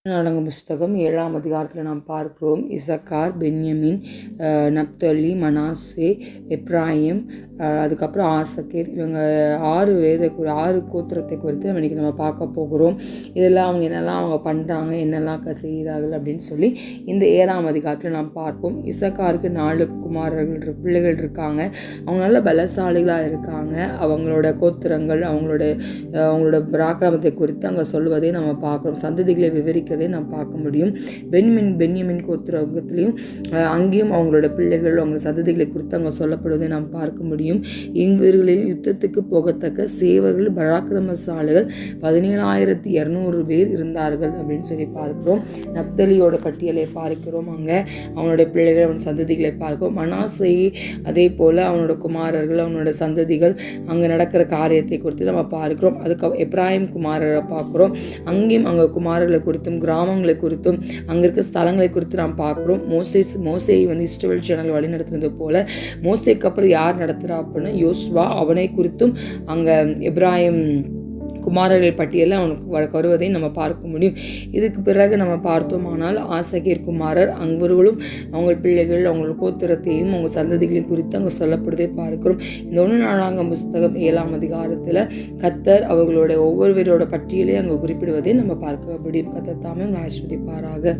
நாடகம் புஸ்தகம் 7ஆம் அதிகாரத்தில் நாம் பார்க்கிறோம். இசக்கார், பென்யமின், நப்தலி, மனாசே, எப்ராயிம், அதுக்கப்புறம் ஆசகேர், இவங்க 6 கோத்திரத்தை குறித்து நம்ம பார்க்க போகிறோம். இதெல்லாம் அவங்க என்னெல்லாம் அவங்க பண்ணுறாங்க, என்னெல்லாம் செய்கிறார்கள் அப்படின்னு சொல்லி இந்த 7ஆம் அதிகாரத்தில் நாம் பார்ப்போம். இசக்காருக்கு 4 பிள்ளைகள் இருக்காங்க. அவங்க நல்ல பலசாலிகளாக இருக்காங்க. அவங்களோட கோத்திரங்கள், அவங்களோட பராக்கிரமத்தை குறித்து அங்கே சொல்வதை நம்ம பார்க்குறோம். சந்ததிகளை விவரிக்கிறதை நாம் பார்க்க முடியும். பென்யமின் கோத்திரத்திலையும் அங்கேயும் அவங்களோட பிள்ளைகள், அவங்க சந்ததிகளை குறித்து அங்கே சொல்லப்படுவதை நாம் பார்க்க முடியும். இவர்களில் யுத்தத்துக்கு போகத்தக்க சேவர்கள், பராக்கிரமசாலிகள் 17,200 பேர் இருந்தார்கள் அப்படின்னு சொல்லி பார்க்கிறோம். நப்தலியோட பட்டியலை பார்க்கிறோம். அங்கே அவனுடைய பிள்ளைகள், அவன் சந்ததிகளை பார்க்கிறோம். மனாசே அதே போல் அவனோட குமாரர்கள், அவனோட சந்ததிகள், அங்கே நடக்கிற காரியத்தை குறித்து நம்ம பார்க்கிறோம். அதுக்கு எப்ராயிம் குமாரரை பார்க்குறோம். அங்கேயும் அங்கே குமாரர்களை குறித்தும் கிராமங்களை குறித்தும் அங்கே இருக்க ஸ்தலங்களை குறித்து நாம் பார்க்குறோம். மோசேயை இஸ்ரவேல் ஜனங்கள் வழி நடத்துனது போல மோசேக்கு அப்புறம் யார் நடத்துகிறா அப்படின்னா யோசுவா. அவனை குறித்தும் அங்கே எப்ராயிம் குமாரர்கள் பட்டியலில் அவனுக்கு வருவதை நம்ம பார்க்க முடியும். இதுக்கு பிறகு நம்ம பார்த்தோமானால் ஆசகேர் குமாரர், அவர்களும் அவங்க பிள்ளைகள், அவங்க கோத்திரத்தையும் அவங்க சந்ததிகளையும் குறித்து அங்கே சொல்லப்படுவதை பார்க்கிறோம். இந்த 1 நாளாகம புஸ்தகம் 7ஆம் அதிகாரத்தில் கர்த்தர் அவர்களோட ஒவ்வொருவரோட பட்டியலையும் அங்கே குறிப்பிடுவதை நம்ம பார்க்க முடியும். கர்த்தர் தாமே உங்களை ஆசீர்வதிப்பாராக.